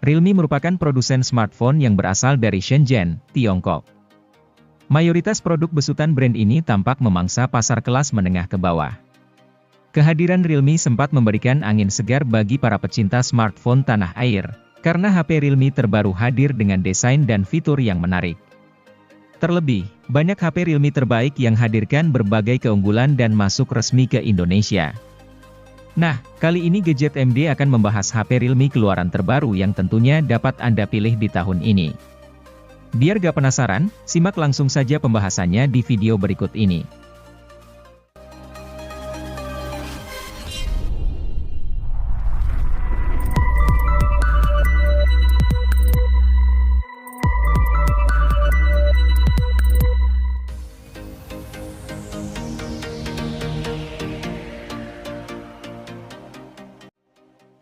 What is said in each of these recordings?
Realme merupakan produsen smartphone yang berasal dari Shenzhen, Tiongkok. Mayoritas produk besutan brand ini tampak memangsa pasar kelas menengah ke bawah. Kehadiran Realme sempat memberikan angin segar bagi para pecinta smartphone tanah air, karena HP Realme terbaru hadir dengan desain dan fitur yang menarik. Terlebih, banyak HP Realme terbaik yang hadirkan berbagai keunggulan dan masuk resmi ke Indonesia. Nah, kali ini Gadget MD akan membahas HP Realme keluaran terbaru yang tentunya dapat Anda pilih di tahun ini. Biar gak penasaran, simak langsung saja pembahasannya di video berikut ini.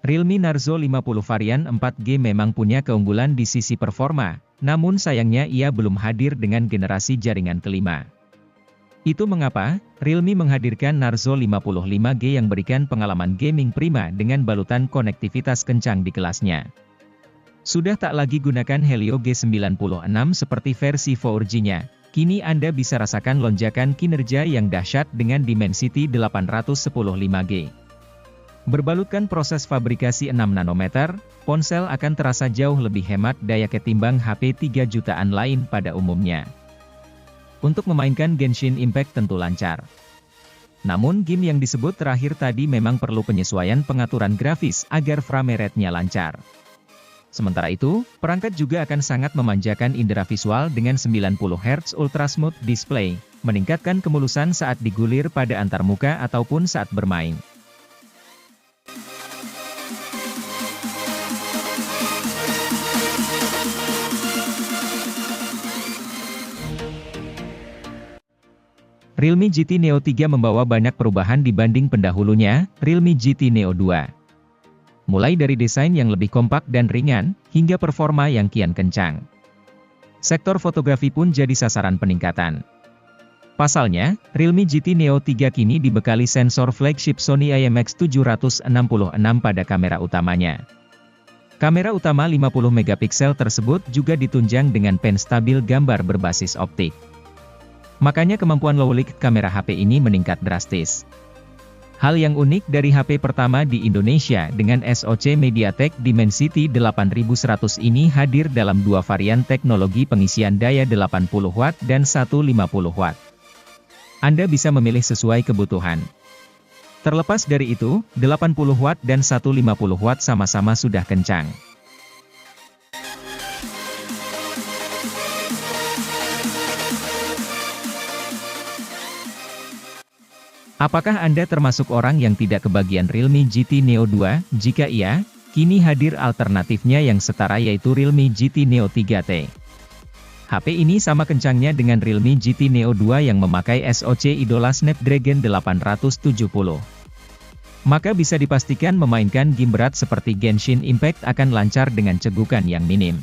Realme Narzo 50 varian 4G memang punya keunggulan di sisi performa, namun sayangnya ia belum hadir dengan generasi jaringan kelima. Itu mengapa, Realme menghadirkan Narzo 55G yang berikan pengalaman gaming prima dengan balutan konektivitas kencang di kelasnya. Sudah tak lagi gunakan Helio G96 seperti versi 4G-nya, kini Anda bisa rasakan lonjakan kinerja yang dahsyat dengan Dimensity 815G. Berbalutkan proses fabrikasi 6 nanometer, ponsel akan terasa jauh lebih hemat daya ketimbang HP 3 jutaan lain pada umumnya. Untuk memainkan Genshin Impact tentu lancar. Namun game yang disebut terakhir tadi memang perlu penyesuaian pengaturan grafis agar frame rate-nya lancar. Sementara itu, perangkat juga akan sangat memanjakan indera visual dengan 90Hz Ultra Smooth Display, meningkatkan kemulusan saat digulir pada antarmuka ataupun saat bermain. Realme GT Neo 3 membawa banyak perubahan dibanding pendahulunya, Realme GT Neo 2. Mulai dari desain yang lebih kompak dan ringan, hingga performa yang kian kencang. Sektor fotografi pun jadi sasaran peningkatan. Pasalnya, Realme GT Neo 3 kini dibekali sensor flagship Sony IMX766 pada kamera utamanya. Kamera utama 50 megapiksel tersebut juga ditunjang dengan pen stabil gambar berbasis optik. Makanya kemampuan low light kamera HP ini meningkat drastis. Hal yang unik dari HP pertama di Indonesia dengan SoC MediaTek Dimensity 8100 ini hadir dalam dua varian teknologi pengisian daya 80 Watt dan 150 Watt. Anda bisa memilih sesuai kebutuhan. Terlepas dari itu, 80 Watt dan 150 Watt sama-sama sudah kencang. Apakah Anda termasuk orang yang tidak kebagian Realme GT Neo 2? Jika iya, kini hadir alternatifnya yang setara yaitu Realme GT Neo 3T. HP ini sama kencangnya dengan Realme GT Neo 2 yang memakai SoC idola Snapdragon 870. Maka bisa dipastikan memainkan game berat seperti Genshin Impact akan lancar dengan cegukan yang minim.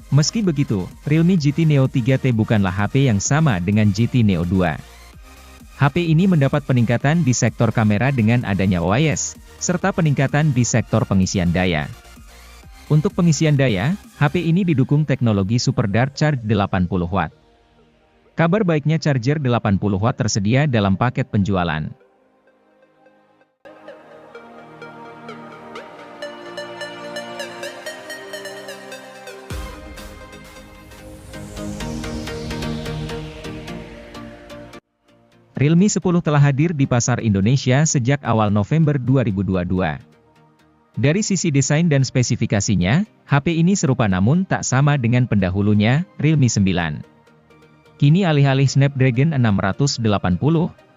Meski begitu, Realme GT Neo 3T bukanlah HP yang sama dengan GT Neo 2. HP ini mendapat peningkatan di sektor kamera dengan adanya OIS, serta peningkatan di sektor pengisian daya. Untuk pengisian daya, HP ini didukung teknologi Super Dart Charge 80 Watt. Kabar baiknya charger 80 Watt tersedia dalam paket penjualan. Realme 10 telah hadir di pasar Indonesia sejak awal November 2022. Dari sisi desain dan spesifikasinya, HP ini serupa namun tak sama dengan pendahulunya, Realme 9. Kini alih-alih Snapdragon 680,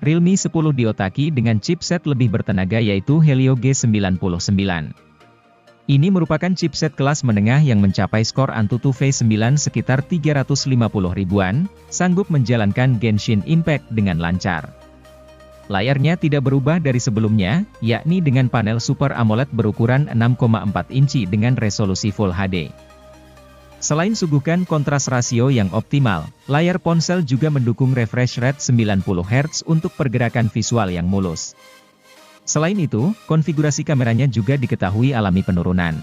Realme 10 diotaki dengan chipset lebih bertenaga yaitu Helio G99. Ini merupakan chipset kelas menengah yang mencapai skor Antutu V9 sekitar 350 ribuan, sanggup menjalankan Genshin Impact dengan lancar. Layarnya tidak berubah dari sebelumnya, yakni dengan panel Super AMOLED berukuran 6,4 inci dengan resolusi Full HD. Selain suguhkan kontras rasio yang optimal, layar ponsel juga mendukung refresh rate 90 Hz untuk pergerakan visual yang mulus. Selain itu, konfigurasi kameranya juga diketahui alami penurunan.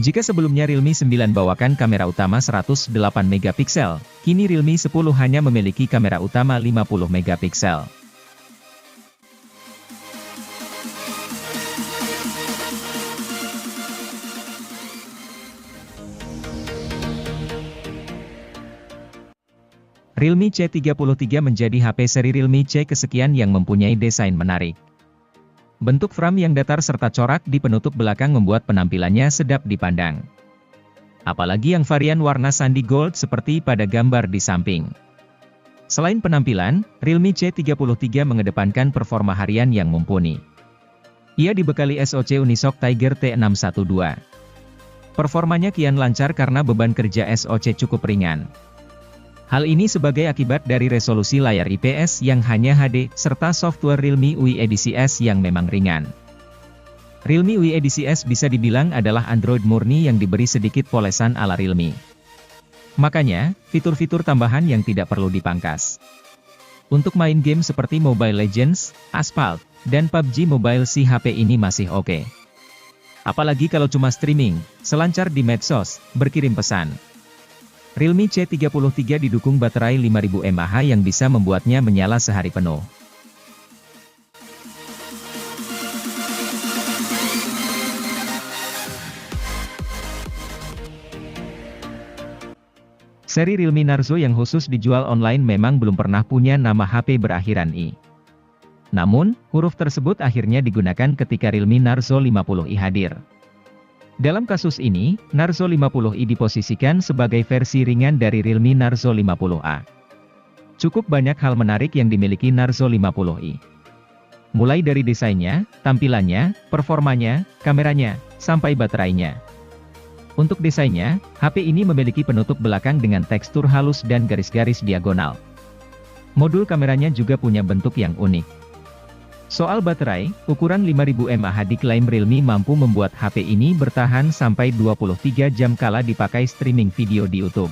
Jika sebelumnya Realme 9 bawakan kamera utama 108 megapiksel, kini Realme 10 hanya memiliki kamera utama 50 megapiksel. Realme C33 menjadi HP seri Realme C kesekian yang mempunyai desain menarik. Bentuk frame yang datar serta corak di penutup belakang membuat penampilannya sedap dipandang. Apalagi yang varian warna sandi gold seperti pada gambar di samping. Selain penampilan, Realme C33 mengedepankan performa harian yang mumpuni. Ia dibekali SoC Unisoc Tiger T612. Performanya kian lancar karena beban kerja SoC cukup ringan. Hal ini sebagai akibat dari resolusi layar IPS yang hanya HD, serta software Realme UI edisi S yang memang ringan. Realme UI edisi S bisa dibilang adalah Android murni yang diberi sedikit polesan ala Realme. Makanya, fitur-fitur tambahan yang tidak perlu dipangkas. Untuk main game seperti Mobile Legends, Asphalt, dan PUBG Mobile si HP ini masih oke. Apalagi kalau cuma streaming, selancar di medsos, berkirim pesan. Realme C33 didukung baterai 5000 mAh yang bisa membuatnya menyala sehari penuh. Seri Realme Narzo yang khusus dijual online memang belum pernah punya nama HP berakhiran I. Namun, huruf tersebut akhirnya digunakan ketika Realme Narzo 50i hadir. Dalam kasus ini, Narzo 50i diposisikan sebagai versi ringan dari Realme Narzo 50A. Cukup banyak hal menarik yang dimiliki Narzo 50i. Mulai dari desainnya, tampilannya, performanya, kameranya, sampai baterainya. Untuk desainnya, HP ini memiliki penutup belakang dengan tekstur halus dan garis-garis diagonal. Modul kameranya juga punya bentuk yang unik. Soal baterai, ukuran 5000 mAh diklaim Realme mampu membuat HP ini bertahan sampai 23 jam kala dipakai streaming video di YouTube.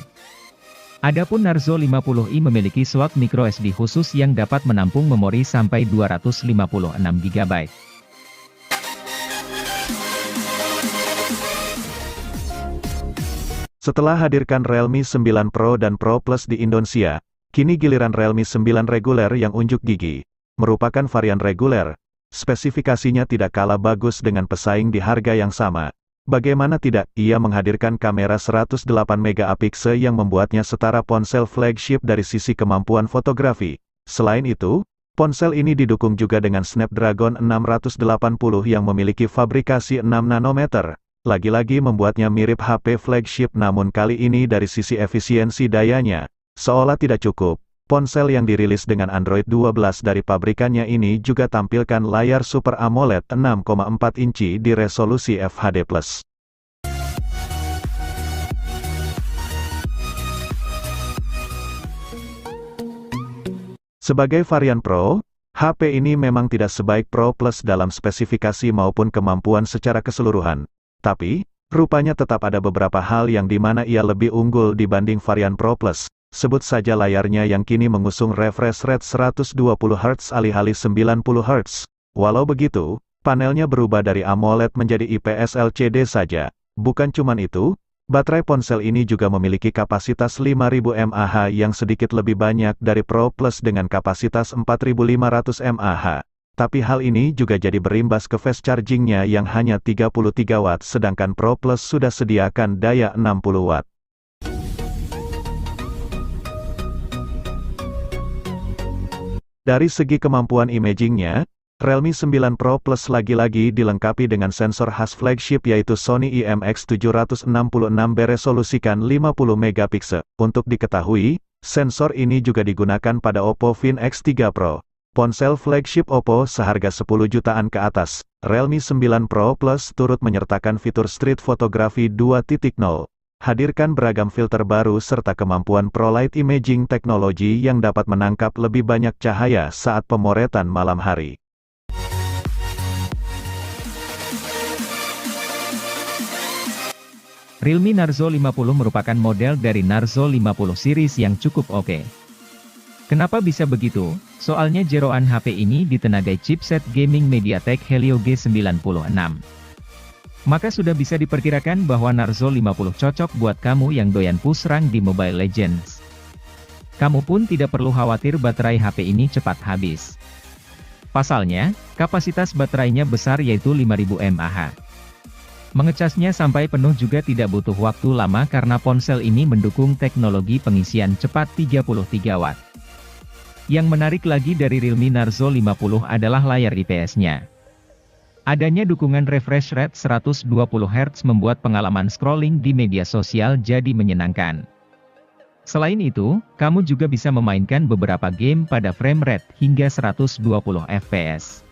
Adapun Narzo 50i memiliki slot microSD khusus yang dapat menampung memori sampai 256 GB. Setelah hadirkan Realme 9 Pro dan Pro Plus di Indonesia, kini giliran Realme 9 reguler yang unjuk gigi. Merupakan varian reguler, spesifikasinya tidak kalah bagus dengan pesaing di harga yang sama. Bagaimana tidak, ia menghadirkan kamera 108 megapiksel yang membuatnya setara ponsel flagship dari sisi kemampuan fotografi. Selain itu, ponsel ini didukung juga dengan Snapdragon 680 yang memiliki fabrikasi 6 nanometer. Lagi-lagi membuatnya mirip HP flagship, namun kali ini dari sisi efisiensi dayanya, seolah tidak cukup. Ponsel yang dirilis dengan Android 12 dari pabrikannya ini juga tampilkan layar Super AMOLED 6,4 inci di resolusi FHD+. Sebagai varian Pro, HP ini memang tidak sebaik Pro Plus dalam spesifikasi maupun kemampuan secara keseluruhan. Tapi, rupanya tetap ada beberapa hal yang dimana ia lebih unggul dibanding varian Pro Plus. Sebut saja layarnya yang kini mengusung refresh rate 120Hz alih-alih 90Hz. Walau begitu, panelnya berubah dari AMOLED menjadi IPS LCD saja. Bukan cuman itu, baterai ponsel ini juga memiliki kapasitas 5000 mAh yang sedikit lebih banyak dari Pro Plus dengan kapasitas 4500 mAh. Tapi hal ini juga jadi berimbas ke fast chargingnya yang hanya 33 Watt sedangkan Pro Plus sudah sediakan daya 60 Watt. Dari segi kemampuan imagingnya, Realme 9 Pro Plus lagi-lagi dilengkapi dengan sensor khas flagship yaitu Sony IMX766 beresolusikan 50 megapiksel. Untuk diketahui, sensor ini juga digunakan pada Oppo Find X3 Pro. Ponsel flagship Oppo seharga 10 jutaan ke atas, Realme 9 Pro Plus turut menyertakan fitur Street Photography 2.0. Hadirkan beragam filter baru serta kemampuan ProLight Imaging teknologi yang dapat menangkap lebih banyak cahaya saat pemotretan malam hari. Realme Narzo 50 merupakan model dari Narzo 50 series yang cukup oke. Kenapa bisa begitu? Soalnya jeroan HP ini ditenagai chipset gaming MediaTek Helio G96. Maka sudah bisa diperkirakan bahwa Narzo 50 cocok buat kamu yang doyan push rank di Mobile Legends. Kamu pun tidak perlu khawatir baterai HP ini cepat habis. Pasalnya, kapasitas baterainya besar yaitu 5000 mAh. Mengecasnya sampai penuh juga tidak butuh waktu lama karena ponsel ini mendukung teknologi pengisian cepat 33 Watt. Yang menarik lagi dari Realme Narzo 50 adalah layar IPS-nya. Adanya dukungan refresh rate 120 Hz membuat pengalaman scrolling di media sosial jadi menyenangkan. Selain itu, kamu juga bisa memainkan beberapa game pada frame rate hingga 120 fps.